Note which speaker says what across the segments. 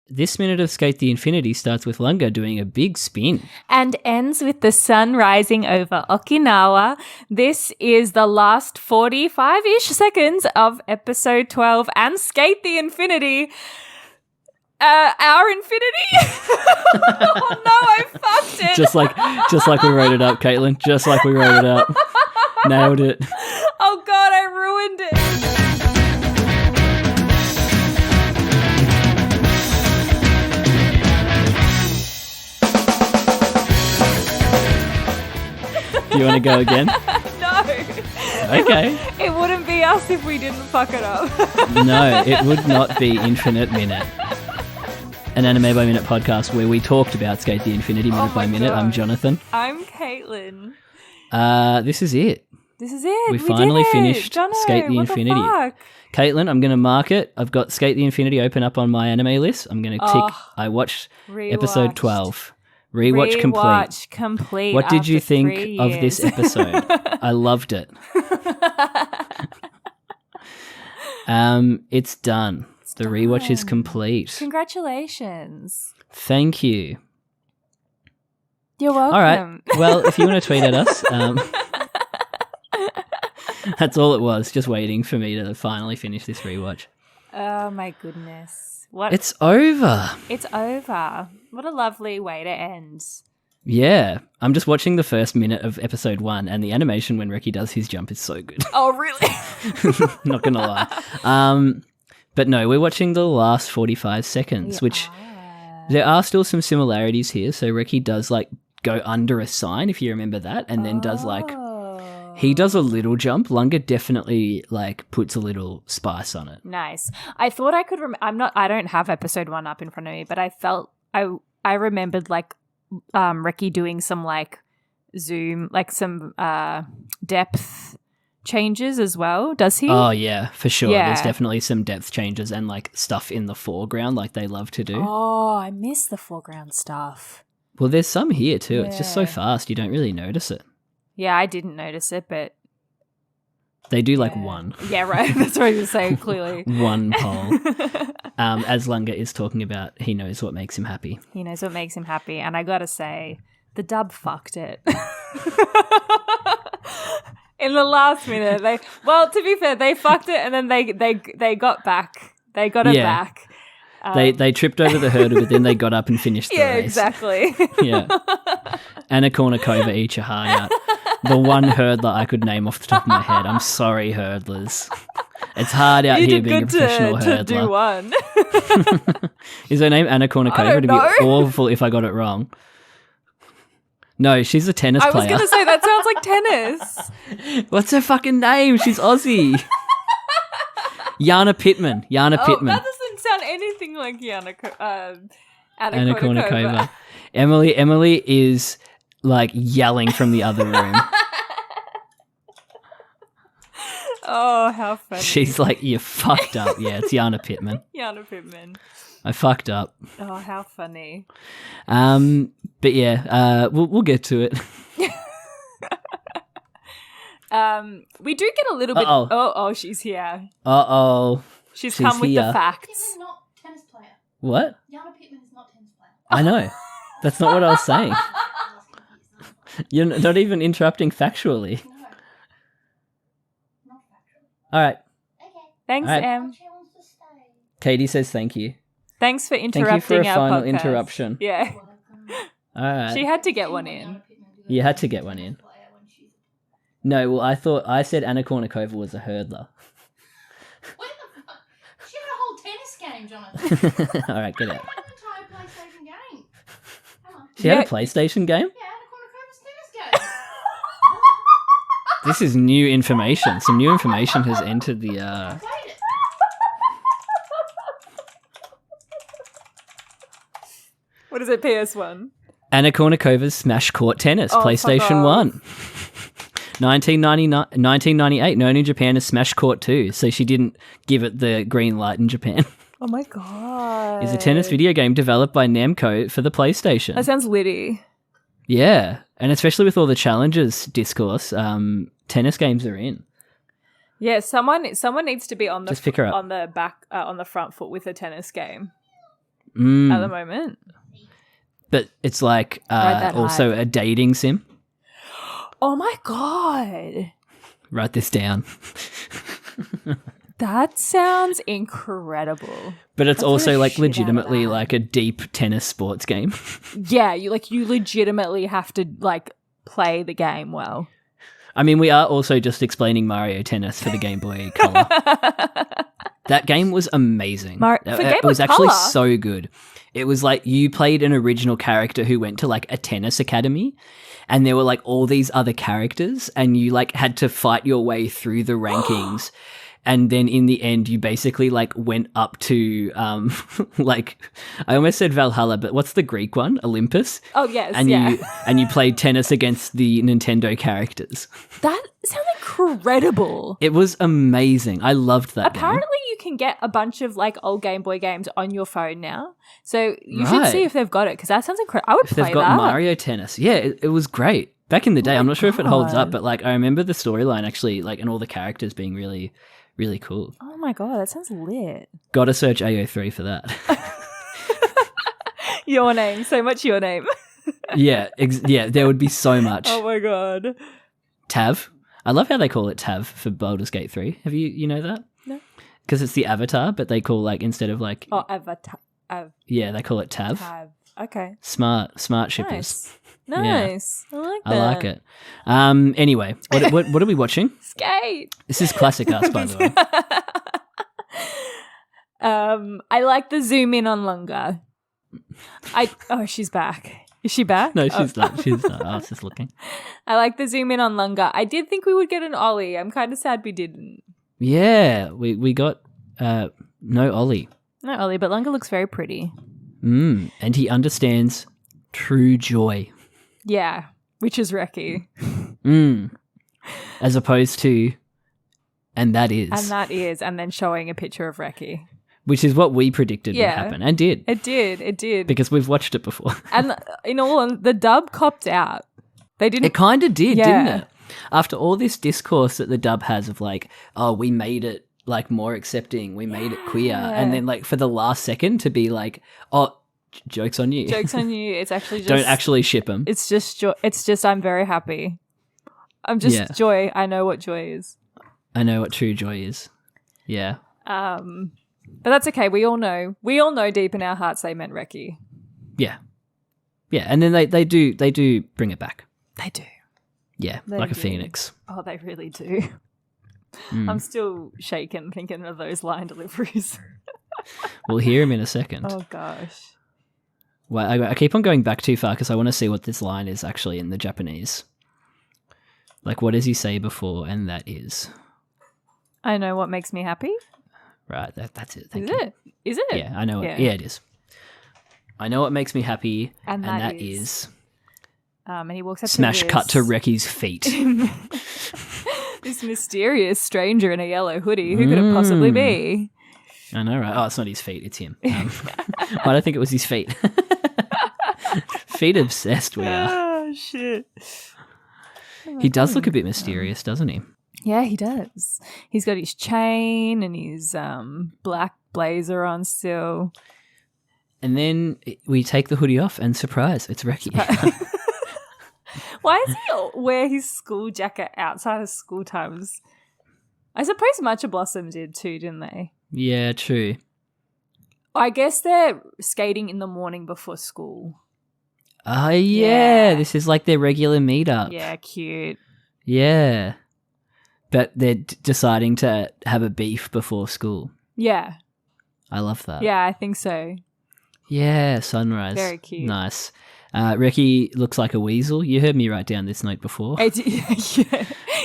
Speaker 1: This minute of Sk8 the Infinity starts with Lunga doing a big spin.
Speaker 2: And ends with the sun rising over Okinawa. This is the last 45-ish seconds of episode 12 and Sk8 the Infinity. Our infinity? Oh no, I fucked it.
Speaker 1: Just like we wrote it up, Caitlin. Just like we wrote it up. Nailed it.
Speaker 2: Oh god, I ruined it.
Speaker 1: Do you want to go again?
Speaker 2: No.
Speaker 1: Okay.
Speaker 2: It wouldn't be us if we didn't fuck it up.
Speaker 1: No, it would not be Infinite Minute. An Anime by Minute podcast where we talked about Sk8 the Infinity minute by minute.
Speaker 2: God.
Speaker 1: I'm Jonathan.
Speaker 2: I'm Caitlin.
Speaker 1: This is it.
Speaker 2: This is it.
Speaker 1: We finally
Speaker 2: did it.
Speaker 1: finished
Speaker 2: Jono,
Speaker 1: Sk8 the
Speaker 2: what
Speaker 1: Infinity.
Speaker 2: The fuck?
Speaker 1: Caitlin, I'm going to mark it. I've got Sk8 the Infinity open up on my anime list. I'm going to tick. I watched episode 12. Rewatch complete. What did you think of this episode? I loved it. It's done. The rewatch is complete.
Speaker 2: Congratulations.
Speaker 1: Thank you.
Speaker 2: You're welcome.
Speaker 1: All right. Well, if you want to tweet at us, that's all it was. Just waiting for me to finally finish this rewatch.
Speaker 2: Oh my goodness.
Speaker 1: It's over.
Speaker 2: It's over. What a lovely way to end.
Speaker 1: Yeah. I'm just watching the first minute of episode 1 and the animation when Reki does his jump is so good.
Speaker 2: Oh, really?
Speaker 1: Not going to lie. But no, we're watching the last 45 seconds, which there are still some similarities here. So Reki does like go under a sign, if you remember that, and then does like, he does a little jump. Lunga definitely like puts a little spice on it.
Speaker 2: Nice. I thought I could, I don't have episode 1 up in front of me, but I felt, I remembered like Reki doing some like zoom, like some depth changes as well, does he?
Speaker 1: Oh yeah, for sure.
Speaker 2: Yeah.
Speaker 1: There's definitely some depth changes and like stuff in the foreground like they love to do.
Speaker 2: Oh, I miss the foreground stuff.
Speaker 1: Well, there's some here too.
Speaker 2: Yeah.
Speaker 1: It's just so fast you don't really notice it.
Speaker 2: Yeah, I didn't notice it, but
Speaker 1: they do like one.
Speaker 2: Yeah, right. That's what I was saying, clearly.
Speaker 1: One poll. As Lunga is talking about, he knows what makes him happy.
Speaker 2: He knows what makes him happy, and I gotta say, the dub fucked it. In the last minute, to be fair, they fucked it, and then they got back. They got it back.
Speaker 1: They tripped over the hurdle, but then they got up and finished the race.
Speaker 2: Yeah, exactly.
Speaker 1: Yeah. Anna Kournikova, eat your heart out. The one hurdler I could name off the top of my head. I'm sorry, hurdlers. It's hard out here being a professional hurdler.
Speaker 2: To do one.
Speaker 1: Is her name Anna Kournikova? It'd be awful if I got it wrong. No, she's a tennis player.
Speaker 2: I was going to say, that sounds like tennis.
Speaker 1: What's her fucking name? She's Aussie. Jana Pittman. That
Speaker 2: doesn't sound anything like Anna Kournikova.
Speaker 1: Emily is like yelling from the other room.
Speaker 2: Oh, how funny.
Speaker 1: She's like, you fucked up. Yeah, it's Jana Pittman.
Speaker 2: Jana Pittman.
Speaker 1: I fucked up.
Speaker 2: Oh, how funny.
Speaker 1: But yeah, we'll get to it.
Speaker 2: We do get a little bit. Oh, she's here. She's come with the facts.
Speaker 3: Pittman is not tennis player.
Speaker 1: What?
Speaker 3: Jana Pittman is not tennis player.
Speaker 1: I know. That's not what I was saying. You're not even interrupting factually.
Speaker 3: No. Not factually.
Speaker 1: All right.
Speaker 3: Okay.
Speaker 2: Thanks,
Speaker 1: All right.
Speaker 2: Em.
Speaker 3: She wants to stay.
Speaker 1: Katie says thank you.
Speaker 2: Thanks for interrupting
Speaker 1: Thank you for a
Speaker 2: our
Speaker 1: final
Speaker 2: podcast.
Speaker 1: interruption.
Speaker 2: Yeah.
Speaker 1: All right.
Speaker 2: She had to get one in.
Speaker 1: You had to get one in. No, well, I said Anna Kournikova was a hurdler.
Speaker 3: What the fuck? She had a whole tennis game, Jonathan.
Speaker 1: All right, get
Speaker 3: She
Speaker 1: out.
Speaker 3: had an entire PlayStation game. Come on.
Speaker 1: She had a PlayStation game?
Speaker 3: Yeah, Anna Kournikova's tennis game.
Speaker 1: This is new information. Some new information has entered the...
Speaker 3: I played it.
Speaker 2: What is it, PS1?
Speaker 1: Anna Kournikova's Smash Court Tennis,
Speaker 2: Oh,
Speaker 1: PlayStation 1. 1998, known in Japan as Smash Court 2, so she didn't give it the green light in Japan.
Speaker 2: Oh my god.
Speaker 1: Is a tennis video game developed by Namco for the PlayStation.
Speaker 2: That sounds litty.
Speaker 1: Yeah, and especially with all the challenges discourse, tennis games are in.
Speaker 2: Yeah, someone needs to be on the
Speaker 1: Just pick her up.
Speaker 2: on the back on the front foot with a tennis game. at the moment.
Speaker 1: But it's like
Speaker 2: that
Speaker 1: also a dating sim.
Speaker 2: Oh my God.
Speaker 1: Write this down.
Speaker 2: That sounds incredible.
Speaker 1: But it's
Speaker 2: I'd throw
Speaker 1: also
Speaker 2: the
Speaker 1: like
Speaker 2: shit out of
Speaker 1: legitimately
Speaker 2: that.
Speaker 1: like a deep tennis sports game.
Speaker 2: Yeah, you legitimately have to like play the game well.
Speaker 1: I mean, we are also just explaining Mario Tennis for the Game Boy Color. That game was amazing.
Speaker 2: For Game
Speaker 1: It
Speaker 2: Boy
Speaker 1: was actually
Speaker 2: Color?
Speaker 1: so good. It was like you played an original character who went to like a tennis academy, and there were like all these other characters, and you like had to fight your way through the rankings. And then in the end, you basically like went up to like I almost said Valhalla, but what's the Greek one? Olympus.
Speaker 2: Oh yes,
Speaker 1: And
Speaker 2: yeah.
Speaker 1: you played tennis against the Nintendo characters.
Speaker 2: That sounds incredible.
Speaker 1: It was amazing. I loved that game.
Speaker 2: Apparently, you can get a bunch of like old Game Boy games on your phone now. So you should
Speaker 1: Right.
Speaker 2: see if they've got it because that sounds incredible. I would
Speaker 1: If
Speaker 2: play
Speaker 1: they've got
Speaker 2: that.
Speaker 1: Mario Tennis. Yeah, it was great. Back in the day,
Speaker 2: my
Speaker 1: I'm not sure if it holds
Speaker 2: God.
Speaker 1: up, but like I remember the storyline actually, like, and all the characters being really, really cool.
Speaker 2: Oh my God, that sounds lit.
Speaker 1: Gotta search AO3 for that.
Speaker 2: Your name, so much your name.
Speaker 1: Yeah, there would be so much.
Speaker 2: Oh my God.
Speaker 1: Tav. I love how they call it Tav for Baldur's Gate 3. Have you know that?
Speaker 2: No.
Speaker 1: Because it's the avatar, but they call like instead of like
Speaker 2: Oh, Avatar.
Speaker 1: yeah, they call it Tav.
Speaker 2: Okay.
Speaker 1: Smart shippers.
Speaker 2: Nice. I like that.
Speaker 1: I like it. Anyway, what are we watching?
Speaker 2: Skate.
Speaker 1: This is classic us, by the way.
Speaker 2: I like the zoom in on longer. She's back. Is she back?
Speaker 1: No, she's not. She's not. I was just looking.
Speaker 2: I like the zoom in on longer. I did think we would get an Ollie. I'm kind of sad we didn't.
Speaker 1: Yeah, we got no Ollie.
Speaker 2: No Ollie, but Lunga looks very pretty.
Speaker 1: And he understands true joy.
Speaker 2: Yeah, which is Reki.
Speaker 1: As opposed to, and that is.
Speaker 2: And then showing a picture of Reki.
Speaker 1: Which is what we predicted would happen, and did.
Speaker 2: It did.
Speaker 1: Because we've watched it before.
Speaker 2: And the dub copped out. They didn't.
Speaker 1: It kind of did,
Speaker 2: Yeah.
Speaker 1: didn't it? After all this discourse that the dub has of like, oh, we made it like more accepting, we made it queer, and then like for the last second to be like, oh, joke's on you.
Speaker 2: Joke's on you. It's actually just.
Speaker 1: Don't actually ship them.
Speaker 2: It's just joy. It's just I'm very happy. I'm just joy. I know what joy is.
Speaker 1: I know what true joy is. Yeah.
Speaker 2: But that's okay. We all know deep in our hearts they meant Reki.
Speaker 1: Yeah. Yeah, and then they do bring it back.
Speaker 2: They do.
Speaker 1: Yeah,
Speaker 2: They
Speaker 1: like a
Speaker 2: do.
Speaker 1: phoenix.
Speaker 2: Oh, they really do. I'm still shaken thinking of those line deliveries.
Speaker 1: We'll hear him in a second.
Speaker 2: Oh gosh.
Speaker 1: Well, I keep on going back too far because I want to see what this line is actually in the Japanese. Like, what does he say before? And that is
Speaker 2: I know what makes me happy.
Speaker 1: right. That's it. Thank
Speaker 2: Is
Speaker 1: you.
Speaker 2: it? Is it?
Speaker 1: Yeah, I know. Yeah, it is. I know what makes me happy,
Speaker 2: And
Speaker 1: and
Speaker 2: that
Speaker 1: that
Speaker 2: is-
Speaker 1: is
Speaker 2: And he walks up
Speaker 1: smash
Speaker 2: to
Speaker 1: cut to Reki's feet.
Speaker 2: this mysterious stranger in a yellow hoodie. Who could it possibly be?
Speaker 1: I know, right? Oh, it's not his feet. It's him. Why do I think it was his feet? Feet obsessed we are.
Speaker 2: Oh shit.
Speaker 1: He does look a bit mysterious, doesn't he?
Speaker 2: Yeah, he does. He's got his chain and his black blazer on still.
Speaker 1: And then we take the hoodie off and surprise, it's Reki.
Speaker 2: Why does he wear his school jacket outside of school times? I suppose Matcha Blossom did too, didn't they?
Speaker 1: Yeah, true.
Speaker 2: I guess they're skating in the morning before school.
Speaker 1: Oh, yeah.
Speaker 2: Yeah.
Speaker 1: This is like their regular meetup.
Speaker 2: Yeah, cute.
Speaker 1: Yeah. But they're deciding to have a beef before school.
Speaker 2: Yeah.
Speaker 1: I love that.
Speaker 2: Yeah, I think so.
Speaker 1: Yeah, sunrise.
Speaker 2: Very cute.
Speaker 1: Nice. Reki looks like a weasel. You heard me write down this note before.
Speaker 2: Yeah,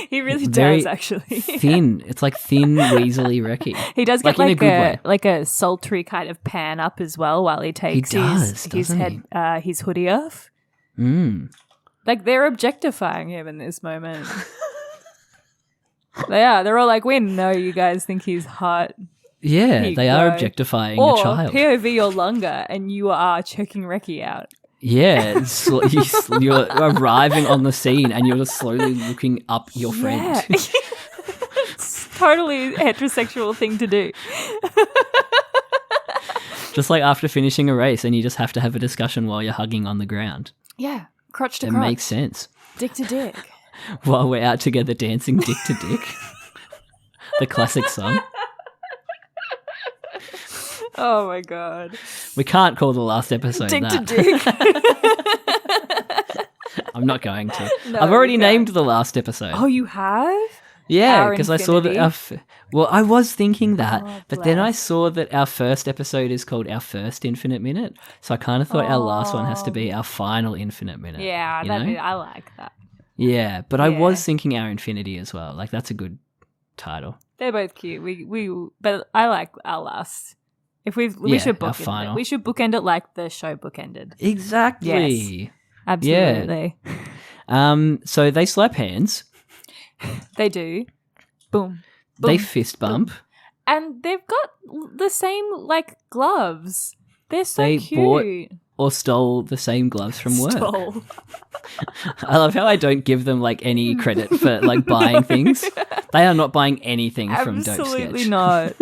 Speaker 2: he really
Speaker 1: Very
Speaker 2: does, actually.
Speaker 1: Thin. It's like thin, weaselly Reki.
Speaker 2: He does
Speaker 1: Like
Speaker 2: get
Speaker 1: in a good way.
Speaker 2: like a sultry kind of pan up as well while he takes
Speaker 1: does,
Speaker 2: his
Speaker 1: doesn't
Speaker 2: head his hoodie off. Like they're objectifying him in this moment. They are. They're all like, "We know you guys think he's hot."
Speaker 1: Yeah,
Speaker 2: you
Speaker 1: they are
Speaker 2: go.
Speaker 1: objectifying
Speaker 2: Or
Speaker 1: a child.
Speaker 2: POV you're longer and you are checking Reki out.
Speaker 1: Yeah, you're arriving on the scene and you're just slowly looking up your friend.
Speaker 2: Yeah. It's totally a heterosexual thing to do.
Speaker 1: Just like after finishing a race and you just have to have a discussion while you're hugging on the ground.
Speaker 2: Yeah, crotch to
Speaker 1: It
Speaker 2: crotch.
Speaker 1: makes sense.
Speaker 2: Dick to dick.
Speaker 1: While we're out together dancing dick to dick. The classic song.
Speaker 2: Oh my god.
Speaker 1: We can't call the last episode
Speaker 2: Dick
Speaker 1: that.
Speaker 2: to dick.
Speaker 1: I'm not going to.
Speaker 2: No,
Speaker 1: I've already
Speaker 2: you can't.
Speaker 1: named the last episode.
Speaker 2: Oh, you have?
Speaker 1: yeah,
Speaker 2: Our
Speaker 1: because I saw that
Speaker 2: Infinity?
Speaker 1: well, I was thinking that,
Speaker 2: Oh,
Speaker 1: but then I
Speaker 2: bless.
Speaker 1: saw that our first episode is called Our First Infinite Minute. So I kind of thought our last one has to be our final Infinite Minute.
Speaker 2: Yeah,
Speaker 1: you know?
Speaker 2: I like that.
Speaker 1: Yeah, but I
Speaker 2: Yeah.
Speaker 1: was thinking Our Infinity as well. Like, that's a good title.
Speaker 2: They're both cute. But I like our last. We
Speaker 1: Yeah,
Speaker 2: should
Speaker 1: our
Speaker 2: bookend it.
Speaker 1: final.
Speaker 2: We should bookend it like the show bookended.
Speaker 1: Exactly.
Speaker 2: Absolutely.
Speaker 1: So they slap hands.
Speaker 2: They do. Boom.
Speaker 1: They
Speaker 2: Boom.
Speaker 1: fist bump.
Speaker 2: And they've got the same like gloves. They're so
Speaker 1: They
Speaker 2: cute.
Speaker 1: bought or stole the same gloves from work.
Speaker 2: Stole.
Speaker 1: I love how I don't give them like any credit for like buying things. They are not buying anything from Dope
Speaker 2: Absolutely
Speaker 1: Sketch.
Speaker 2: not.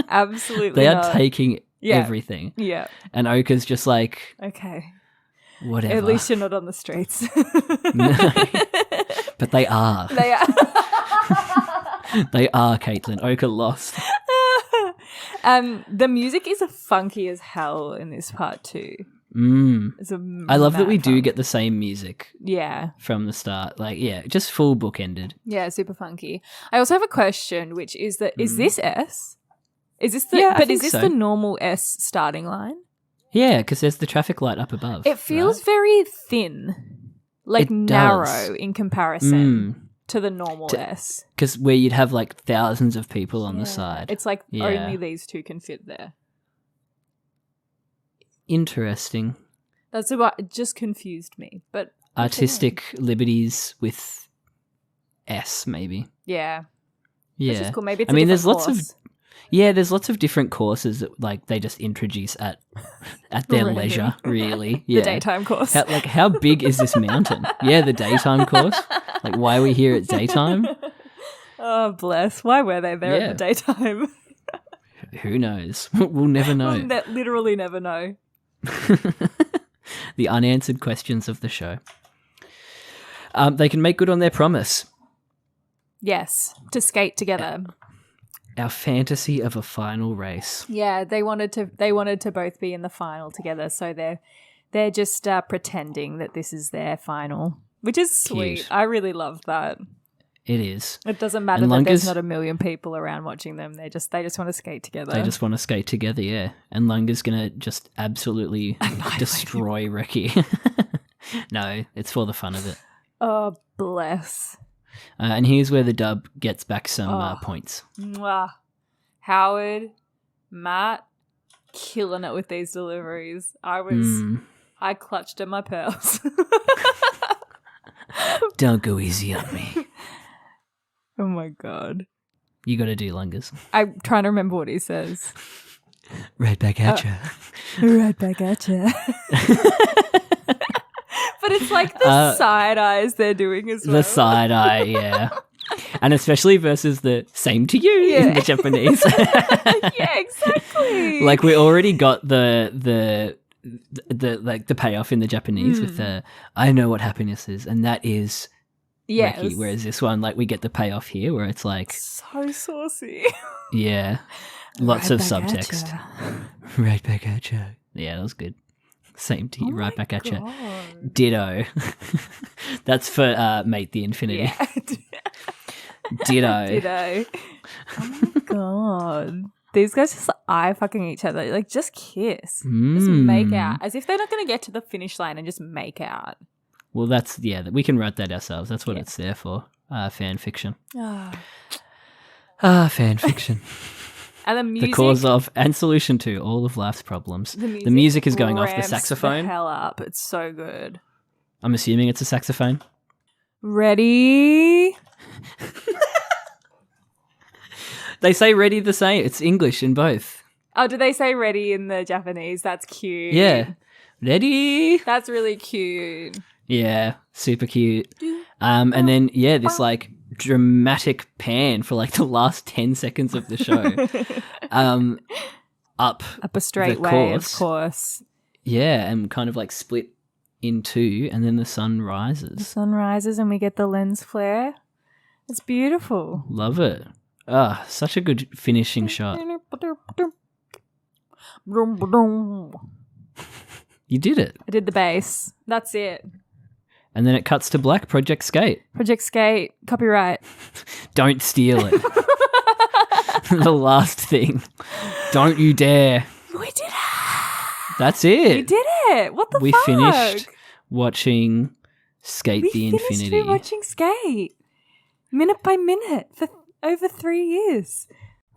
Speaker 2: Absolutely
Speaker 1: They
Speaker 2: not.
Speaker 1: are taking
Speaker 2: Yeah.
Speaker 1: everything.
Speaker 2: Yeah.
Speaker 1: And Oka's just like,
Speaker 2: Okay.
Speaker 1: whatever.
Speaker 2: At least you're not on the streets.
Speaker 1: No. But they are.
Speaker 2: They are.
Speaker 1: They are, Caitlin. Oka lost.
Speaker 2: The music is funky as hell in this part too. It's
Speaker 1: I love that we
Speaker 2: mad
Speaker 1: do
Speaker 2: fun.
Speaker 1: get the same music
Speaker 2: Yeah.
Speaker 1: from the start. Like, yeah, just full bookended.
Speaker 2: Yeah, super funky. I also have a question, which is that is this S? Is this the
Speaker 1: Yeah, I
Speaker 2: but
Speaker 1: think
Speaker 2: is this
Speaker 1: so.
Speaker 2: the normal S starting line?
Speaker 1: Yeah, because there's the traffic light up above.
Speaker 2: It feels
Speaker 1: right?
Speaker 2: very thin. Like
Speaker 1: It
Speaker 2: narrow
Speaker 1: does.
Speaker 2: in comparison to the normal S.
Speaker 1: Because where you'd have like thousands of people on the side.
Speaker 2: It's like
Speaker 1: Yeah.
Speaker 2: only these two can fit there.
Speaker 1: Interesting.
Speaker 2: That's about it just confused me. But
Speaker 1: Artistic liberties with S, maybe.
Speaker 2: yeah.
Speaker 1: Yeah.
Speaker 2: Which is cool. Maybe it's
Speaker 1: I mean,
Speaker 2: a
Speaker 1: there's
Speaker 2: different
Speaker 1: lots of
Speaker 2: course.
Speaker 1: there's lots of different courses that like they just introduce at their
Speaker 2: Random.
Speaker 1: leisure, really.
Speaker 2: The
Speaker 1: Yeah.
Speaker 2: daytime course.
Speaker 1: How big is this mountain? Yeah, the daytime course. Like, why are we here at daytime?
Speaker 2: Oh, bless. Why were they there
Speaker 1: Yeah.
Speaker 2: at the daytime?
Speaker 1: Who knows? We'll never know.
Speaker 2: We'll literally never know.
Speaker 1: The unanswered questions of the show. They can make good on their promise.
Speaker 2: Yes, to skate together.
Speaker 1: Our fantasy of a final race.
Speaker 2: Yeah, they wanted to both be in the final together, so they're just pretending that this is their final, which is sweet.
Speaker 1: Cute.
Speaker 2: I really love that.
Speaker 1: It is.
Speaker 2: It doesn't matter
Speaker 1: And
Speaker 2: that there's
Speaker 1: Lunga's-
Speaker 2: not a million people around watching them. They just want to skate together.
Speaker 1: They just want to skate together, yeah. And Lunga's going to just absolutely destroy Reki. No, it's for the fun of it.
Speaker 2: Oh, bless.
Speaker 1: And here's where the dub gets back some points.
Speaker 2: Mwah. Howard, Matt, killing it with these deliveries. I clutched at my pearls.
Speaker 1: Don't go easy on me.
Speaker 2: Oh my god.
Speaker 1: You got to do Lungas.
Speaker 2: I'm trying to remember what he says.
Speaker 1: Right back at ya.
Speaker 2: Right back at you. But it's like the side eyes they're doing as well.
Speaker 1: The side eye, yeah. And especially versus the same to you in the Japanese.
Speaker 2: Yeah, exactly.
Speaker 1: Like, we already got the like the payoff in the Japanese with the I know what happiness is, and that is
Speaker 2: yes.
Speaker 1: Reki. Whereas this one, like, we get the payoff here where it's like,
Speaker 2: So saucy.
Speaker 1: yeah, lots
Speaker 2: Right
Speaker 1: of
Speaker 2: back at
Speaker 1: subtext.
Speaker 2: ya.
Speaker 1: Right back at you. Yeah, that was good. Same to you,
Speaker 2: Oh
Speaker 1: right
Speaker 2: my
Speaker 1: back at you.
Speaker 2: God.
Speaker 1: Ditto. That's for Mate the Infinity.
Speaker 2: Yeah.
Speaker 1: Ditto.
Speaker 2: Ditto. Oh my god. These guys just eye fucking each other. Like, just kiss. Just make out. As if they're not going to get to the finish line and just make out.
Speaker 1: Well, that's, yeah, we can write that ourselves. That's what it's there for. Fan fiction. Fan fiction.
Speaker 2: And the music.
Speaker 1: The cause of and solution to all of life's problems. The music is going off the
Speaker 2: ramps
Speaker 1: saxophone.
Speaker 2: The hell up. It's so good.
Speaker 1: I'm assuming it's a saxophone.
Speaker 2: Ready?
Speaker 1: They say ready the same. It's English in both.
Speaker 2: Oh, do they say ready in the Japanese? That's cute.
Speaker 1: Yeah. Ready?
Speaker 2: That's really cute.
Speaker 1: Yeah. Super cute. And then, yeah, this like dramatic pan for like the last 10 seconds of the show. up
Speaker 2: a straight
Speaker 1: the
Speaker 2: way,
Speaker 1: course.
Speaker 2: of course.
Speaker 1: Yeah, and kind of like split in two, and then the sun
Speaker 2: The
Speaker 1: rises.
Speaker 2: sun rises and we get the lens flare. It's beautiful.
Speaker 1: Love it. Ah, such a good finishing shot. You did it.
Speaker 2: I did the bass. That's it.
Speaker 1: And then it cuts to black. Project Skate.
Speaker 2: Project Sk8, copyright.
Speaker 1: Don't steal it. The last thing. Don't you dare.
Speaker 2: We did it.
Speaker 1: That's it.
Speaker 2: We did it. What the
Speaker 1: We
Speaker 2: fuck?
Speaker 1: finished watching Sk8
Speaker 2: We
Speaker 1: the
Speaker 2: finished
Speaker 1: Infinity.
Speaker 2: watching Sk8 minute by minute for over 3 years.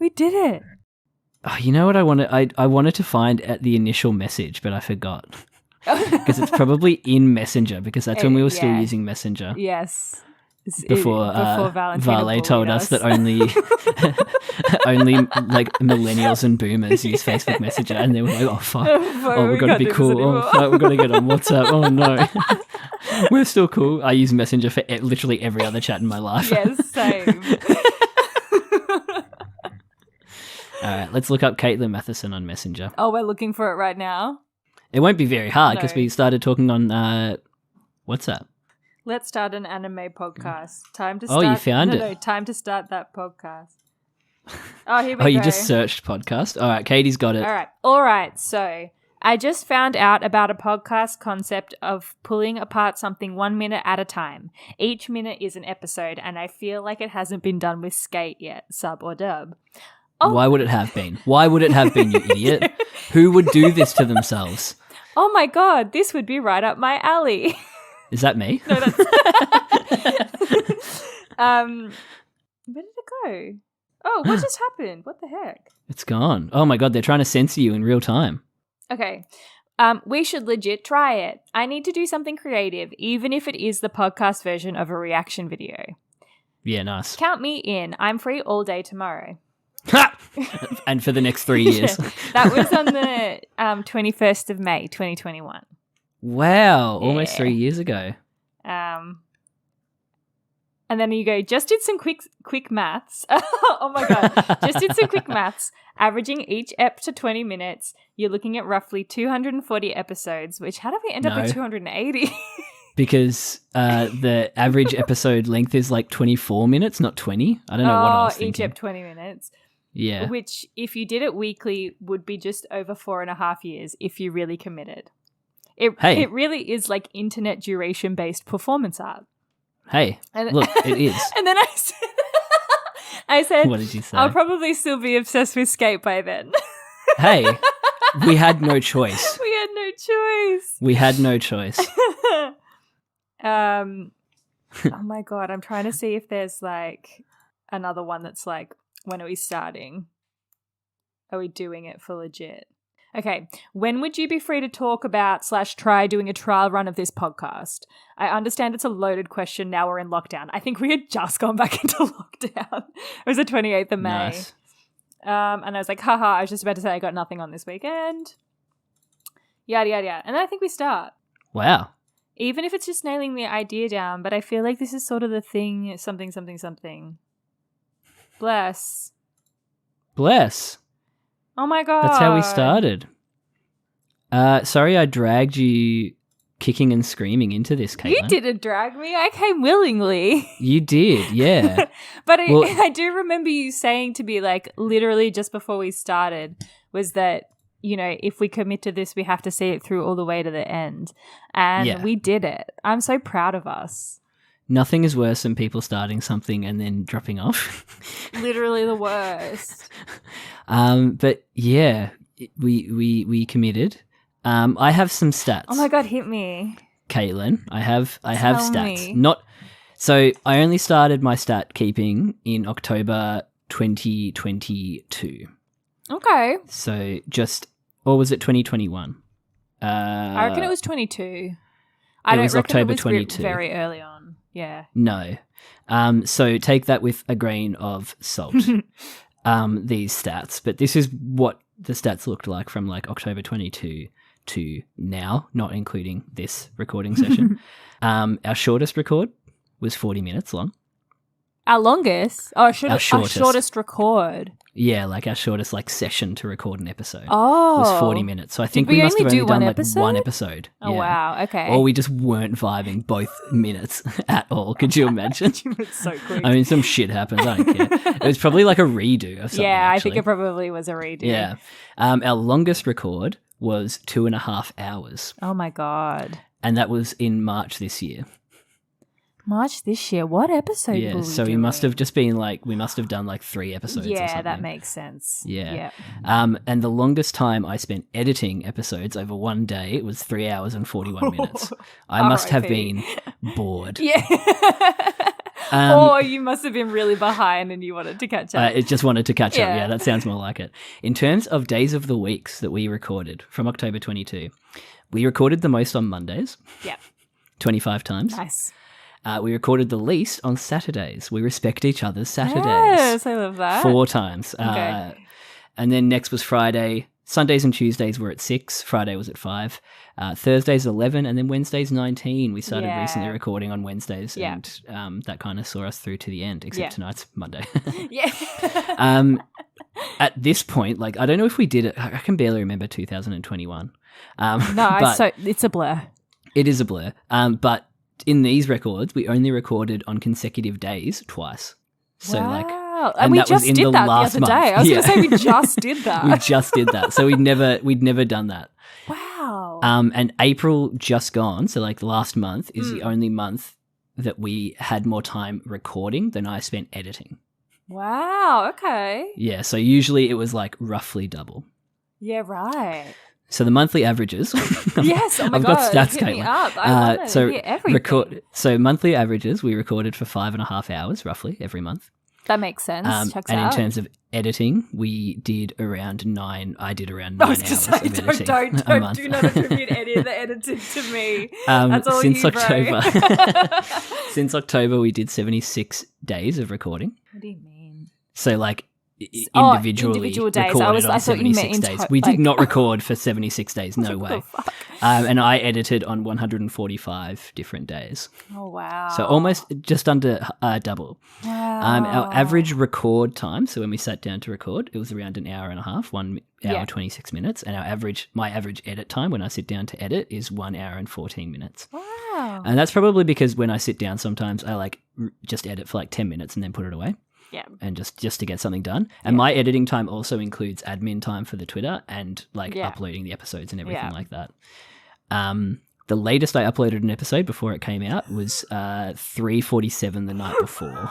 Speaker 2: We did it.
Speaker 1: Oh, you know what I wanted? I wanted to find at the initial message, but I forgot. Because it's probably in Messenger, because that's when we were still
Speaker 2: Yeah.
Speaker 1: using Messenger.
Speaker 2: Yes.
Speaker 1: Before
Speaker 2: Valentina
Speaker 1: Vale told
Speaker 2: bullied
Speaker 1: us that only like millennials and boomers use Facebook Messenger, and they were like, "Oh fuck! Oh, we've got to be cool. Oh fuck, we've got to get on WhatsApp. Oh no, we're still cool." I use Messenger for literally every other chat in my life.
Speaker 2: Yes, same.
Speaker 1: All right, let's look up Caitlin Matheson on Messenger.
Speaker 2: Oh, we're looking for it right now.
Speaker 1: It won't be very hard because
Speaker 2: No.
Speaker 1: we started talking on WhatsApp.
Speaker 2: Let's start an anime podcast. Time to
Speaker 1: Oh,
Speaker 2: start.
Speaker 1: you found it.
Speaker 2: No, time to start that podcast. Oh, here we go.
Speaker 1: Oh, you just searched podcast. All right, Katie's got it.
Speaker 2: All right. So I just found out about a podcast concept of pulling apart something 1 minute at a time. Each minute is an episode, and I feel like it hasn't been done with Sk8 yet, sub or dub. Oh.
Speaker 1: Why would it have been? Why would it have been, you idiot? Who would do this to themselves?
Speaker 2: Oh my god, this would be right up my alley.
Speaker 1: Is that me?
Speaker 2: No, that's where did it go? Oh, what just happened? What the heck?
Speaker 1: It's gone. Oh my god, they're trying to censor you in real time.
Speaker 2: Okay. We should legit try it. I need to do something creative, even if it is the podcast version of a reaction video.
Speaker 1: Yeah, nice.
Speaker 2: Count me in. I'm free all day tomorrow.
Speaker 1: Ha! And for the next 3 years.
Speaker 2: Yeah, that was on the 21st of May, 2021.
Speaker 1: Wow, almost
Speaker 2: Yeah.
Speaker 1: 3 years ago.
Speaker 2: And then you go, just did some quick maths. Oh my god. Just did some quick maths. Averaging each ep to 20 minutes. You're looking at roughly 240 episodes, which how did we end up with
Speaker 1: No.
Speaker 2: 280?
Speaker 1: Because the average episode length is like 24 minutes, not 20. I don't know what I was
Speaker 2: each
Speaker 1: thinking.
Speaker 2: ep 20 minutes.
Speaker 1: Yeah.
Speaker 2: Which, if you did it weekly, would be just over 4.5 years if you really committed.
Speaker 1: Hey.
Speaker 2: It really is like internet duration-based performance art.
Speaker 1: Hey,
Speaker 2: And-
Speaker 1: look, it is.
Speaker 2: And then I said,
Speaker 1: What did you say?
Speaker 2: I'll probably still be obsessed with Sk8 by then.
Speaker 1: Hey, we had no choice.
Speaker 2: We had no choice.
Speaker 1: We had no choice.
Speaker 2: Oh my god, I'm trying to see if there's like another one that's like, when are we starting? Are we doing it for legit? Okay, when would you be free to talk about / try doing a trial run of this podcast? I understand it's a loaded question. Now we're in lockdown. I think we had just gone back into lockdown. It was the 28th of May.
Speaker 1: Nice.
Speaker 2: And I was like, haha, I was just about to say I got nothing on this weekend. Yada, yada, yada. And then I think we start.
Speaker 1: Wow.
Speaker 2: Even if it's just nailing the idea down, but I feel like this is sort of the thing, something, something, something. Bless.
Speaker 1: Bless.
Speaker 2: Oh my god.
Speaker 1: That's how we started. Sorry I dragged you kicking and screaming into this, Caitlin.
Speaker 2: You didn't drag me. I came willingly.
Speaker 1: You did, yeah.
Speaker 2: But
Speaker 1: Well-
Speaker 2: I do remember you saying to me, like, literally just before we started, was that, you know, if we commit to this, we have to see it through all the way to the end. And
Speaker 1: Yeah.
Speaker 2: we did it. I'm so proud of us.
Speaker 1: Nothing is worse than people starting something and then dropping off.
Speaker 2: Literally the worst.
Speaker 1: But yeah, we committed. I have some stats.
Speaker 2: Oh my god, hit me.
Speaker 1: Caitlin, I have
Speaker 2: Tell
Speaker 1: stats.
Speaker 2: me.
Speaker 1: Not so I only started my stat keeping in October 2022.
Speaker 2: Okay.
Speaker 1: So or was it 2021?
Speaker 2: I reckon it was 22.
Speaker 1: it
Speaker 2: I don't
Speaker 1: was
Speaker 2: reckon
Speaker 1: October
Speaker 2: it was
Speaker 1: 22.
Speaker 2: very early on. Yeah.
Speaker 1: No. So take that with a grain of salt. These stats, but this is what the stats looked like from like October 22 to now, not including this recording session. Our shortest record was 40 minutes long.
Speaker 2: Our longest? Oh,
Speaker 1: Our
Speaker 2: our
Speaker 1: shortest.
Speaker 2: shortest record.
Speaker 1: Yeah, like our shortest like session to record an episode
Speaker 2: Oh.
Speaker 1: was 40 minutes. So I think
Speaker 2: we
Speaker 1: we must
Speaker 2: only
Speaker 1: have
Speaker 2: do
Speaker 1: only done
Speaker 2: one
Speaker 1: like
Speaker 2: episode?
Speaker 1: one episode.
Speaker 2: Oh,
Speaker 1: Yeah.
Speaker 2: wow. Okay.
Speaker 1: Or we just weren't vibing both minutes at all. Could you imagine?
Speaker 2: It's so quick.
Speaker 1: I mean, some shit happens. I don't care. It was probably like a redo of something.
Speaker 2: yeah, I
Speaker 1: actually.
Speaker 2: think it probably was a redo.
Speaker 1: Yeah. Our longest record was 2.5 hours.
Speaker 2: Oh, my God.
Speaker 1: And that was in March this year.
Speaker 2: March this year. What episode were
Speaker 1: Yeah.
Speaker 2: we
Speaker 1: So we
Speaker 2: doing?
Speaker 1: must have just been like, we must have done like 3 episodes or
Speaker 2: Yeah,
Speaker 1: something.
Speaker 2: that makes sense.
Speaker 1: Yeah. And the longest time I spent editing episodes over one day, it was 3 hours and 41 minutes. I must have been bored.
Speaker 2: Yeah. Or you must have been really behind and you wanted to catch up.
Speaker 1: It just wanted to catch up.
Speaker 2: Yeah.
Speaker 1: Yeah, that sounds more like it. In terms of days of the weeks that we recorded from October 22, we recorded the most on Mondays,
Speaker 2: yeah.
Speaker 1: 25 times.
Speaker 2: Nice.
Speaker 1: We recorded the least on Saturdays. We respect each other's Saturdays.
Speaker 2: Yes, I love that.
Speaker 1: 4 times.
Speaker 2: Okay.
Speaker 1: And then next was Friday. Sundays and Tuesdays were at 6. Friday was at 5. Thursdays 11, and then Wednesdays 19. We started
Speaker 2: Yeah.
Speaker 1: recently recording on Wednesdays,
Speaker 2: Yeah.
Speaker 1: and that kind of saw us through to the end. Except
Speaker 2: Yeah.
Speaker 1: tonight's Monday.
Speaker 2: Yeah.
Speaker 1: At this point, like I don't know if we did it. I can barely remember 2021.
Speaker 2: No,
Speaker 1: but
Speaker 2: it's a blur.
Speaker 1: it is a blur. But in these records, we only recorded on consecutive days twice. So
Speaker 2: wow.
Speaker 1: like.
Speaker 2: And we
Speaker 1: that was
Speaker 2: just
Speaker 1: in
Speaker 2: did
Speaker 1: the
Speaker 2: that the
Speaker 1: last
Speaker 2: other day.
Speaker 1: month.
Speaker 2: I was
Speaker 1: Yeah.
Speaker 2: going to say we just did that.
Speaker 1: We just did that. So we'd never done that.
Speaker 2: Wow.
Speaker 1: And April just gone, so like the last month is the only month that we had more time recording than I spent editing.
Speaker 2: Wow. Okay.
Speaker 1: Yeah, so usually it was like roughly double.
Speaker 2: Yeah, right.
Speaker 1: So the monthly averages.
Speaker 2: Yes. Oh my
Speaker 1: I've
Speaker 2: God.
Speaker 1: got stats,
Speaker 2: Hit me
Speaker 1: Caitlin.
Speaker 2: up. I want to hear everything.
Speaker 1: So monthly averages, we recorded for 5.5 hours roughly every month.
Speaker 2: That makes sense. Checks
Speaker 1: and
Speaker 2: out.
Speaker 1: in terms of editing, we did around 9. I did around 9
Speaker 2: I was
Speaker 1: hours
Speaker 2: going
Speaker 1: of
Speaker 2: to
Speaker 1: editing
Speaker 2: say, don't
Speaker 1: a month.
Speaker 2: do not attribute any of the editing to me. That's all
Speaker 1: Since
Speaker 2: you, bro.
Speaker 1: October, since October, we did 76 days of recording.
Speaker 2: What do you mean?
Speaker 1: So like
Speaker 2: Oh,
Speaker 1: individually
Speaker 2: individual days.
Speaker 1: recorded
Speaker 2: I
Speaker 1: on
Speaker 2: thought you meant
Speaker 1: 76 days.
Speaker 2: enti-
Speaker 1: We did
Speaker 2: like-
Speaker 1: not record for 76 days. No
Speaker 2: What
Speaker 1: way.
Speaker 2: the fuck?
Speaker 1: And I edited on 145 different days.
Speaker 2: Oh, wow.
Speaker 1: So almost just under double.
Speaker 2: Wow.
Speaker 1: Our average record time, so when we sat down to record, it was around an hour and a half, 1 hour,
Speaker 2: Yeah.
Speaker 1: 26 minutes. And my average edit time when I sit down to edit is 1 hour and 14 minutes.
Speaker 2: Wow.
Speaker 1: And that's probably because when I sit down sometimes I like just edit for like 10 minutes and then put it away.
Speaker 2: Yeah.
Speaker 1: And just to get something done. And my editing time also includes admin time for the Twitter and like
Speaker 2: Yeah.
Speaker 1: uploading the episodes and everything
Speaker 2: Yeah.
Speaker 1: like that. The latest I uploaded an episode before it came out was 3:47 the night before.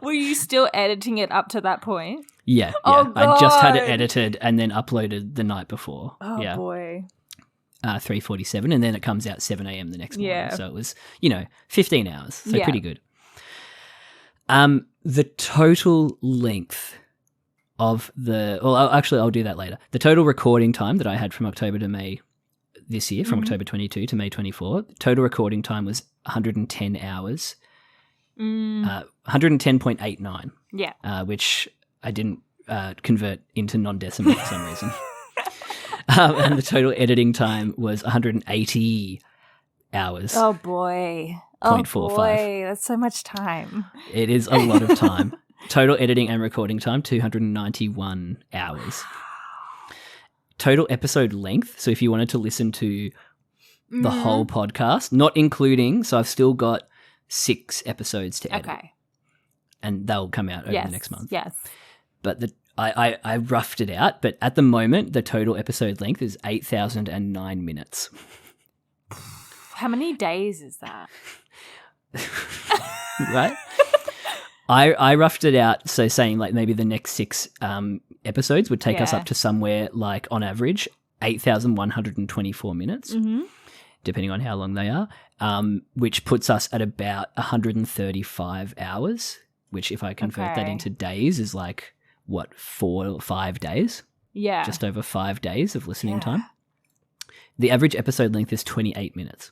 Speaker 2: Were you still editing it up to that point?
Speaker 1: Yeah.
Speaker 2: Oh,
Speaker 1: I just had it
Speaker 2: God.
Speaker 1: edited and then uploaded the night before.
Speaker 2: Oh,
Speaker 1: yeah.
Speaker 2: boy.
Speaker 1: 3:47 and then it comes out 7 a.m. the next morning.
Speaker 2: Yeah.
Speaker 1: So it was, 15 hours. So
Speaker 2: Yeah.
Speaker 1: pretty good. The total length of I'll do that later. The total recording time that I had from October to May this year, from October 22 to May 24, total recording time was 110 hours, 110.89, which I didn't convert into non-decimal for some reason. And the total editing time was 180 hours.
Speaker 2: Oh, boy.
Speaker 1: 0.45.
Speaker 2: Oh, boy. That's so much time.
Speaker 1: It is a lot of time. Total editing and recording time, 291 hours. Total episode length. So if you wanted to listen to the whole podcast, not including, so I've still got 6 episodes to edit.
Speaker 2: Okay.
Speaker 1: And they'll come out over the next month.
Speaker 2: Yes.
Speaker 1: But I roughed it out, but at the moment, the total episode length is 8,009 minutes.
Speaker 2: How many days is that?
Speaker 1: Right? I roughed it out, so saying like maybe the next 6 episodes would take us
Speaker 2: Yeah.
Speaker 1: up to somewhere like on average 8,124 minutes, depending on how long they are, which puts us at about 135 hours, which if I convert that
Speaker 2: Okay.
Speaker 1: into days is like, 4 or 5 days?
Speaker 2: Yeah.
Speaker 1: Just over 5 days of listening
Speaker 2: Yeah.
Speaker 1: time. The average episode length is 28 minutes.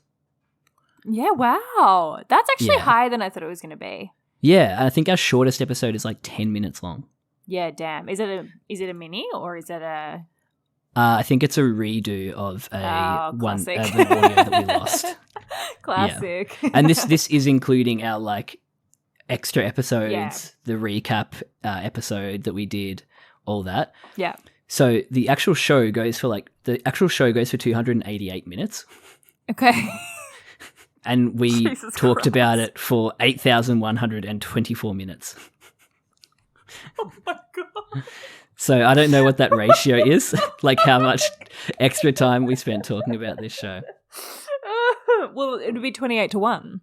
Speaker 2: Yeah, wow. That's actually
Speaker 1: Yeah.
Speaker 2: higher than I thought it was going to be.
Speaker 1: Yeah, I think our shortest episode is like 10 minutes long.
Speaker 2: Yeah, damn. Is it a mini or is it a
Speaker 1: I think it's a redo of an audio that we lost.
Speaker 2: Classic.
Speaker 1: Yeah. And this is including our like extra episodes, the recap episode that we did, all that.
Speaker 2: Yeah.
Speaker 1: So the actual show goes for 288 minutes.
Speaker 2: Okay.
Speaker 1: And we
Speaker 2: Jesus
Speaker 1: talked
Speaker 2: Christ.
Speaker 1: about it for 8,124 minutes.
Speaker 2: Oh my God.
Speaker 1: So I don't know what that ratio is, like how much extra time we spent talking about this show.
Speaker 2: Well, it would be 28-1.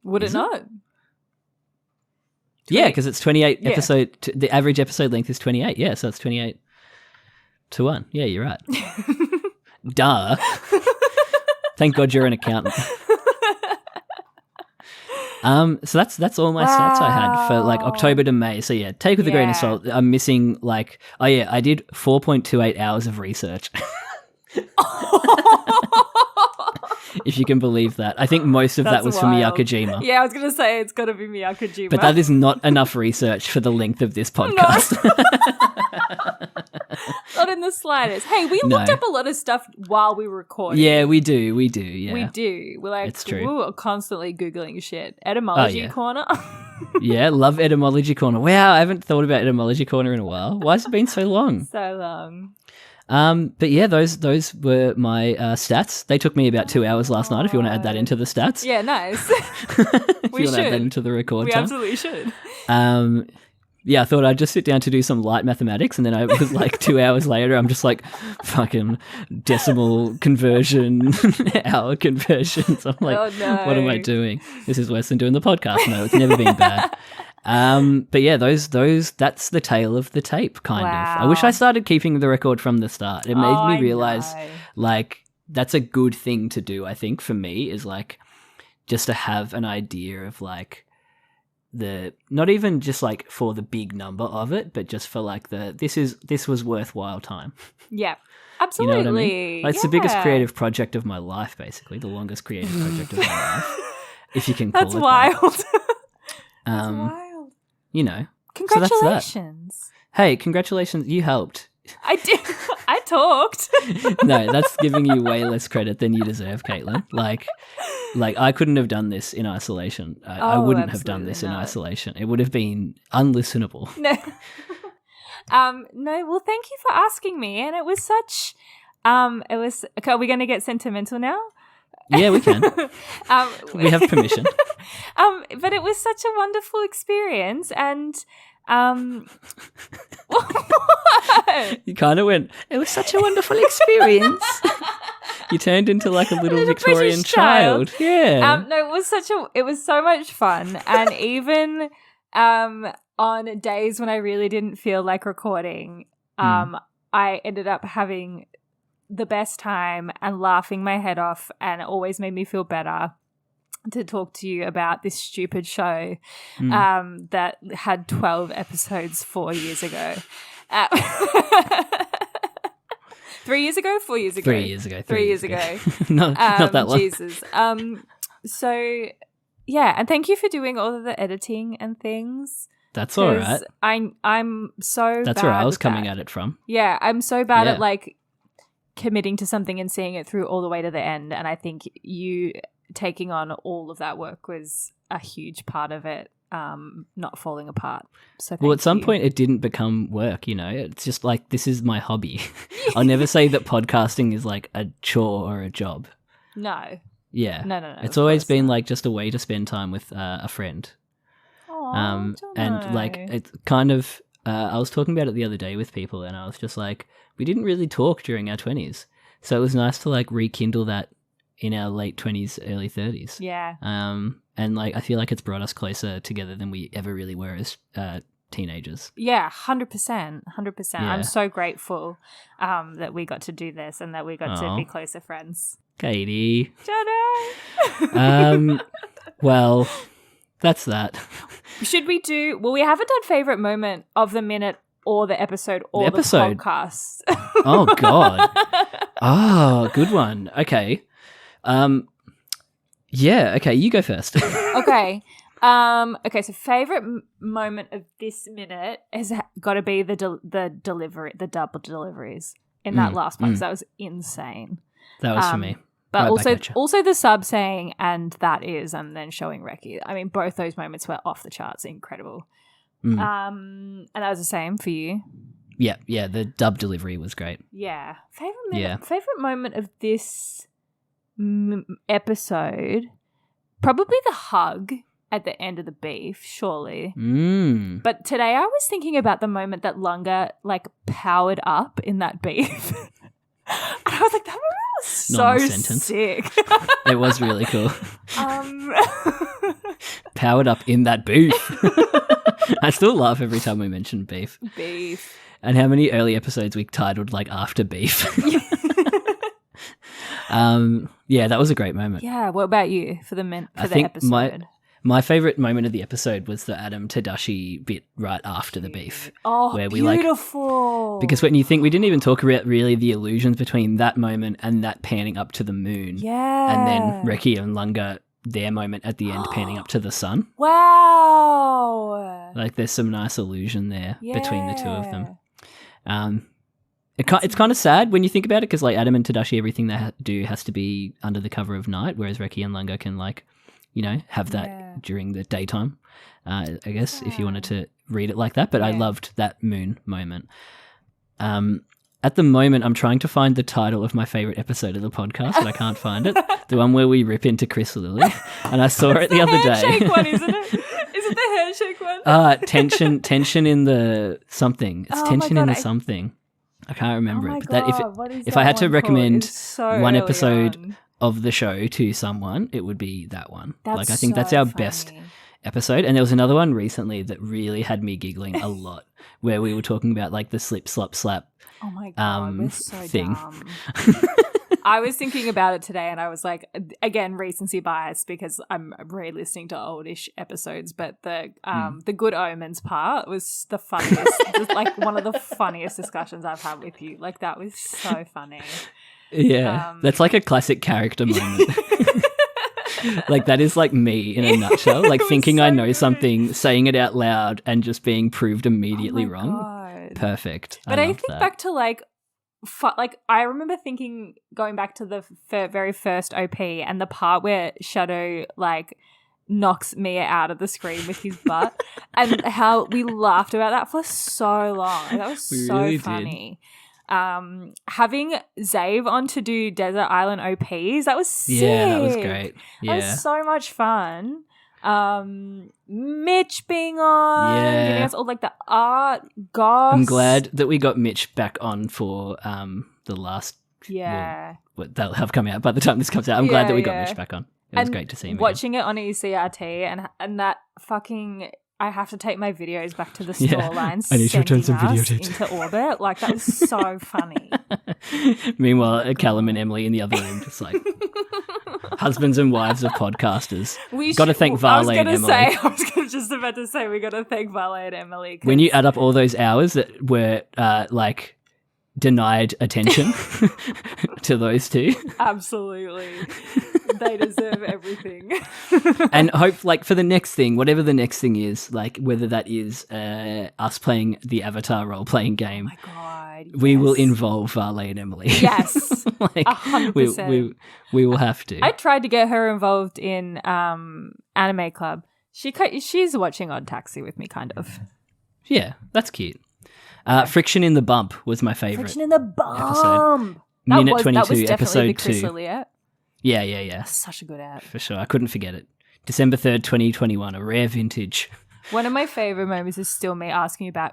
Speaker 2: Would
Speaker 1: Is
Speaker 2: it
Speaker 1: it?
Speaker 2: not?
Speaker 1: Yeah, because it's 28
Speaker 2: Yeah.
Speaker 1: episode. The average episode length is 28. Yeah, so it's 28-1. Yeah, you're right. Duh. Thank God you're an accountant. So that's all my stats I had for like October to May. So yeah, take with a grain of salt. I'm missing like, I did 4.28 hours of research. If you can believe that. I think most of that was for
Speaker 2: wild.
Speaker 1: Miyakojima.
Speaker 2: Yeah, I was going to say it's got to be Miyakojima.
Speaker 1: But that is not enough research for the length of this podcast.
Speaker 2: Not in the slightest. Hey, we looked up a lot of stuff while we were recording.
Speaker 1: Yeah, we do. Yeah.
Speaker 2: We do. We're like,
Speaker 1: It's true.
Speaker 2: we were constantly Googling shit. Etymology corner.
Speaker 1: Yeah, love Etymology Corner. Wow, I haven't thought about Etymology Corner in a while. Why has it been so long?
Speaker 2: So long.
Speaker 1: But yeah, those were my stats. They took me about 2 hours last night. If you want to add that into the stats,
Speaker 2: Yeah, nice.
Speaker 1: if
Speaker 2: we
Speaker 1: you want to add that
Speaker 2: should.
Speaker 1: into the record
Speaker 2: We
Speaker 1: time.
Speaker 2: absolutely should.
Speaker 1: Yeah, I thought I'd just sit down to do some light mathematics, and then I was like 2 hours later, I'm just like fucking decimal conversion, hour conversions. I'm like,
Speaker 2: Oh, no.
Speaker 1: what am I doing? This is worse than doing the podcast. No, it's never been bad. But yeah, those that's the tale of the tape, kind of. I wish I started keeping the record from the start. It made me realize, like, that's a good thing to do. I think for me is like just to have an idea of like the not even just like for the big number of it, but just for like this was worthwhile time.
Speaker 2: Yeah,
Speaker 1: You
Speaker 2: absolutely.
Speaker 1: know what I mean? Like, it's the biggest creative project of my life, basically, the longest creative project of my life, if you can call
Speaker 2: That's
Speaker 1: it
Speaker 2: wild.
Speaker 1: that.
Speaker 2: That's wild.
Speaker 1: You know.
Speaker 2: Congratulations.
Speaker 1: Hey, congratulations, you helped.
Speaker 2: I did. I talked.
Speaker 1: No, that's giving you way less credit than you deserve, Caitlin. Like I couldn't have done this in isolation. I wouldn't have done this in isolation. It would have been unlistenable.
Speaker 2: No. No, well, thank you for asking me. And it was such, okay, are we going to get sentimental now?
Speaker 1: Yeah, we can. We have permission.
Speaker 2: But it was such a wonderful experience. And,
Speaker 1: You kind of went, it was such a wonderful experience. You turned into like a little Victorian
Speaker 2: British child.
Speaker 1: Yeah.
Speaker 2: No, it was so much fun. And even, on days when I really didn't feel like recording, I ended up having the best time and laughing my head off, and it always made me feel better to talk to you about this stupid show that had 12 episodes 4 years ago. 3 years ago? 4 years ago?
Speaker 1: 3 years ago.
Speaker 2: 3 years ago.
Speaker 1: not that long.
Speaker 2: Jesus. So, yeah, and thank you for doing all of the editing and things.
Speaker 1: That's all right.
Speaker 2: I'm so
Speaker 1: That's
Speaker 2: bad
Speaker 1: where I was
Speaker 2: with
Speaker 1: coming
Speaker 2: that.
Speaker 1: at it from.
Speaker 2: Yeah, I'm so bad
Speaker 1: Yeah.
Speaker 2: at like committing to something and seeing it through all the way to the end. And I think you taking on all of that work was a huge part of it, not falling apart. So
Speaker 1: Well, at some
Speaker 2: you.
Speaker 1: point it didn't become work, you know? It's just like, this is my hobby. I'll never say that podcasting is like a chore or a job.
Speaker 2: No.
Speaker 1: Yeah.
Speaker 2: No.
Speaker 1: It's
Speaker 2: of
Speaker 1: always
Speaker 2: course
Speaker 1: been
Speaker 2: not.
Speaker 1: like just a way to spend time with a friend.
Speaker 2: Aw,
Speaker 1: And like,
Speaker 2: Jono.
Speaker 1: it's kind of, I was talking about it the other day with people, and I was just like, we didn't really talk during our 20s. So it was nice to like rekindle that in our late 20s, early 30s.
Speaker 2: Yeah.
Speaker 1: And like, I feel like it's brought us closer together than we ever really were as teenagers.
Speaker 2: Yeah, 100%. 100%.
Speaker 1: Yeah.
Speaker 2: I'm so grateful that we got to do this and that we got to
Speaker 1: Aw.
Speaker 2: be closer friends.
Speaker 1: Katie.
Speaker 2: Jono!
Speaker 1: Well, that's that.
Speaker 2: Should we do... Well, we haven't done favourite moment of the minute or the episode or the
Speaker 1: episode?
Speaker 2: podcast.
Speaker 1: Oh, God. Oh, good one. Okay. Yeah, okay, you go first.
Speaker 2: Okay. Okay, so favorite moment of this minute has got to be the delivery, the double deliveries in that last part. 'Cause that was insane.
Speaker 1: That was for me.
Speaker 2: But
Speaker 1: Right back at ya.
Speaker 2: also the sub saying "and that is" and then showing Reki. I mean, both those moments were off the charts, incredible. And that was the same for you.
Speaker 1: Yeah, the dub delivery was great.
Speaker 2: Yeah, favorite moment of this episode, probably the hug at the end of the beef, surely. But today I was thinking about the moment that Lunga like powered up in that beef. And I was like, that moment was so sick.
Speaker 1: It was really cool. Powered up in that beef. I still laugh every time we mention beef.
Speaker 2: Beef.
Speaker 1: And how many early episodes we titled like After Beef. Yeah, that was a great moment.
Speaker 2: Yeah, what about you for the episode?
Speaker 1: My favorite moment of the episode was the Adam Tadashi bit right after the beef.
Speaker 2: Oh,
Speaker 1: where we
Speaker 2: beautiful.
Speaker 1: Because when you think, we didn't even talk about really the illusions between that moment and that panning up to the moon.
Speaker 2: Yeah.
Speaker 1: And then Reki and Lunga, their moment at the end panning up to the sun.
Speaker 2: Wow.
Speaker 1: Like there's some nice illusion there between the two of them. It's kind of sad when you think about it, because like Adam and Tadashi, everything they do has to be under the cover of night, whereas Reki and Lunga can have that during the daytime, I guess, if you wanted to read it like that. But I loved that moon moment. At the moment, I'm trying to find the title of my favourite episode of the podcast, but I can't find it. The one where we rip into Chris Lilly. And I saw it the other day.
Speaker 2: It's the handshake one, isn't it? Is it the handshake one?
Speaker 1: Tension in the something. It's tension in the something. I can't remember it. But if I had to recommend one episode of the show to someone, it would be that one. I think that's our best episode. And there was another one recently that really had me giggling a lot, where we were talking about like the slip, slop, slap.
Speaker 2: Oh my God, we're so
Speaker 1: thing.
Speaker 2: dumb. I was thinking about it today and I was like, again, recency bias because I'm re-listening to oldish episodes, but the Good Omens part was the funniest, like one of the funniest discussions I've had with you. Like that was so funny.
Speaker 1: Yeah, that's like a classic character moment. Like that is like me in a nutshell. Like thinking I know something, saying it out loud, and just being proved immediately wrong.
Speaker 2: God.
Speaker 1: Perfect.
Speaker 2: But I think back to like I remember going back to the very first OP and the part where Shadow like knocks Mia out of the screen with his butt, and how we laughed about that for so long. That was so really funny. Having Zave on to do Desert Island OPs, that was sick.
Speaker 1: Yeah, that was great. Yeah.
Speaker 2: That was so much fun. Mitch being on, giving us all like the art, goss.
Speaker 1: I'm glad that we got Mitch back on for the last.
Speaker 2: Yeah.
Speaker 1: Well, that'll have come out by the time this comes out. I'm glad that we got Mitch back on. It was great to see him.
Speaker 2: Watching it on ECRT and that fucking. I have to take my videos back to the store lines.
Speaker 1: I need to return some videotapes
Speaker 2: into orbit. Like that was so funny.
Speaker 1: Meanwhile, Callum and Emily in the other room, just like husbands and wives of podcasters. Got to thank Vale and Emily.
Speaker 2: I was just about to say we got to thank Vale and Emily.
Speaker 1: When you add up all those hours that were like denied attention to those two,
Speaker 2: absolutely. They deserve everything.
Speaker 1: And hope, like, for the next thing, whatever the next thing is, like, whether that is us playing the Avatar role-playing game.
Speaker 2: Oh my God,
Speaker 1: we will involve Vale and Emily.
Speaker 2: Yes,
Speaker 1: like,
Speaker 2: 100%.
Speaker 1: We will have to.
Speaker 2: I tried to get her involved in Anime Club. She's watching Odd Taxi with me, kind of.
Speaker 1: Yeah, that's cute. Friction in the Bump was my favourite.
Speaker 2: Friction in the Bump.
Speaker 1: Episode. Minute 22, episode 2.
Speaker 2: Chris Lilliot.
Speaker 1: Yeah.
Speaker 2: Such a good ad.
Speaker 1: For sure. I couldn't forget it. December 3rd, 2021, a rare vintage.
Speaker 2: One of my favourite moments is still me asking you about,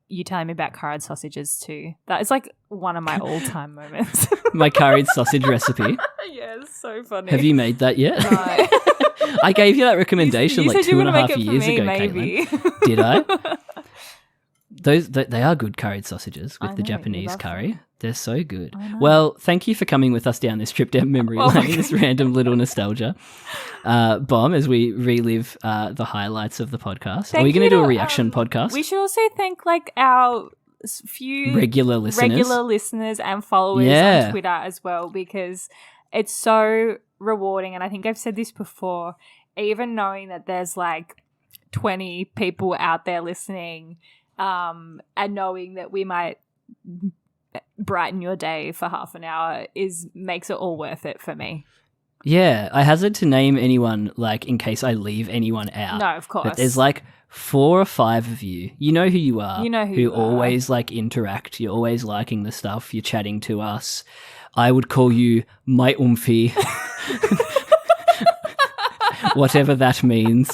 Speaker 2: you telling me about curried sausages too. That is like one of my all-time moments.
Speaker 1: My curried sausage recipe.
Speaker 2: Yeah, it's so funny.
Speaker 1: Have you made that yet?
Speaker 2: No.
Speaker 1: I gave you that recommendation
Speaker 2: you
Speaker 1: like
Speaker 2: said you
Speaker 1: 2.5 years
Speaker 2: me,
Speaker 1: ago,
Speaker 2: maybe.
Speaker 1: Caitlin. Did I? They are good curried sausages with the Japanese curry.
Speaker 2: Them.
Speaker 1: They're so good. Well, thank you for coming with us down this trip down memory lane, this random little nostalgia bomb as we relive the highlights of the podcast. Are we going to do a reaction podcast?
Speaker 2: We should also thank like our few
Speaker 1: regular listeners
Speaker 2: and followers on Twitter as well, because it's so rewarding. And I think I've said this before. even knowing that there's like 20 people out there listening, and knowing that we might brighten your day for half an hour makes it all worth it for me.
Speaker 1: Yeah, I hazard to name anyone, like, in case I leave anyone out.
Speaker 2: No, of course.
Speaker 1: But there's like 4 or 5 of you. You know who you are.
Speaker 2: You know who you are.
Speaker 1: Always like interact. You're always liking the stuff. You're chatting to us. I would call you my umphy. Whatever that means.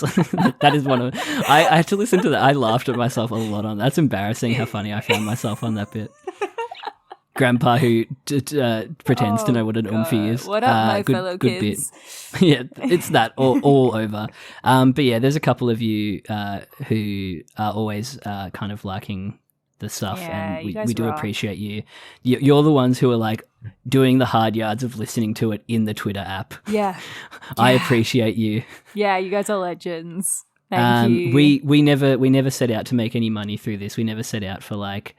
Speaker 1: That is one of... I had to listen to that. I laughed at myself a lot on that. That's embarrassing how funny I found myself on that bit. Grandpa who pretends to know what an umphy is.
Speaker 2: What up, my fellow kids?
Speaker 1: Bit. Yeah, it's that all over. But yeah, there's a couple of you who are always kind of liking the stuff,
Speaker 2: Yeah,
Speaker 1: and
Speaker 2: you guys
Speaker 1: we do
Speaker 2: rock.
Speaker 1: appreciate you. You're the ones who are like doing the hard yards of listening to it in the Twitter app.
Speaker 2: Yeah.
Speaker 1: I appreciate you.
Speaker 2: Yeah, you guys are legends. Thank you.
Speaker 1: We never set out to make any money through this. We never set out for like,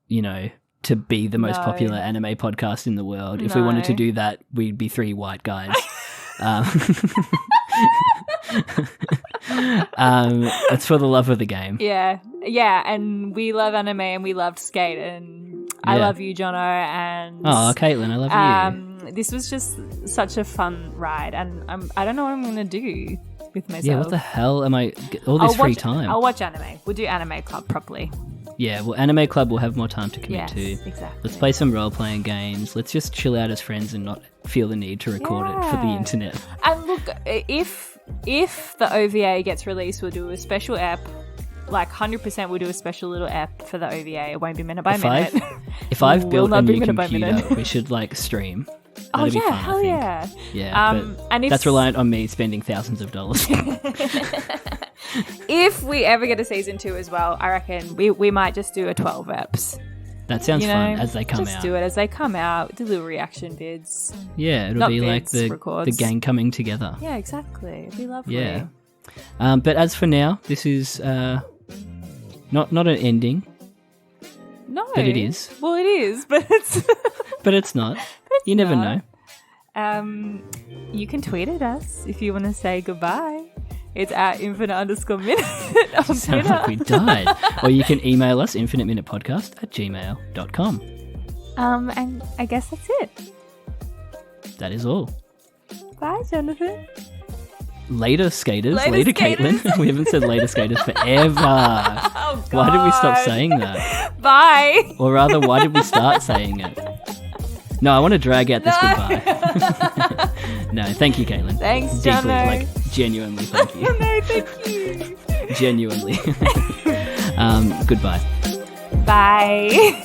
Speaker 1: you know, to be the most
Speaker 2: No.
Speaker 1: popular anime podcast in the world. If we wanted to do that, we'd be 3 white guys. It's for the love of the game.
Speaker 2: Yeah, and we love anime and we loved Skate, and I
Speaker 1: Yeah.
Speaker 2: love you, Jono, and
Speaker 1: Oh, Caitlin, I love you.
Speaker 2: this was just such a fun ride, and I don't know what I'm gonna do with myself.
Speaker 1: Yeah, what the hell am I... All this free time.
Speaker 2: I'll watch anime. We'll do Anime Club properly.
Speaker 1: Yeah, well, Anime Club will have more time to commit
Speaker 2: Yes,
Speaker 1: to.
Speaker 2: exactly.
Speaker 1: Let's play some role-playing games. Let's just chill out as friends and not feel the need to record it for the
Speaker 2: Yeah.
Speaker 1: internet.
Speaker 2: And look, if the OVA gets released, we'll do a special app. Like 100% we'll do a special little app for the OVA. It won't be minute by minute.
Speaker 1: If I've
Speaker 2: Will
Speaker 1: built a
Speaker 2: not be
Speaker 1: new
Speaker 2: minute by
Speaker 1: computer,
Speaker 2: minute.
Speaker 1: we should like stream.
Speaker 2: Oh
Speaker 1: That'd be
Speaker 2: yeah,
Speaker 1: fun,
Speaker 2: hell
Speaker 1: I think.
Speaker 2: yeah.
Speaker 1: Yeah, but
Speaker 2: and if
Speaker 1: that's reliant on me spending thousands of dollars.
Speaker 2: if we ever get a season 2 as well, I reckon we might just do a 12 eps.
Speaker 1: That sounds
Speaker 2: You know,
Speaker 1: fun as they come
Speaker 2: just
Speaker 1: out.
Speaker 2: do it as they come out. Do little reaction vids.
Speaker 1: Yeah, it'll
Speaker 2: Not
Speaker 1: be like
Speaker 2: vids,
Speaker 1: the
Speaker 2: records.
Speaker 1: gang coming together.
Speaker 2: Yeah, exactly. It'd be lovely.
Speaker 1: Yeah. But as for now, this is not an ending,
Speaker 2: No.
Speaker 1: but it is.
Speaker 2: Well, it is, but it's
Speaker 1: But it's not. You never
Speaker 2: not.
Speaker 1: know.
Speaker 2: You can tweet at us if you want to say goodbye. It's at infinite_minute on
Speaker 1: Sounds
Speaker 2: Twitter.
Speaker 1: like we died. Or you can email us infiniteminutepodcast@gmail.com.
Speaker 2: And I guess that's it.
Speaker 1: That is all.
Speaker 2: Bye, Jonathan.
Speaker 1: Later, skaters.
Speaker 2: Later,
Speaker 1: Caitlin.
Speaker 2: skaters.
Speaker 1: We haven't said later, skaters forever.
Speaker 2: Oh, God.
Speaker 1: Why did we stop saying that?
Speaker 2: Bye.
Speaker 1: Or rather, why did we start saying it? No, I want to drag out this goodbye. No, thank you, Caitlin.
Speaker 2: Thanks,
Speaker 1: Deeply,
Speaker 2: Jono.
Speaker 1: like, genuinely, thank you.
Speaker 2: No, thank you.
Speaker 1: Genuinely. Goodbye.
Speaker 2: Bye.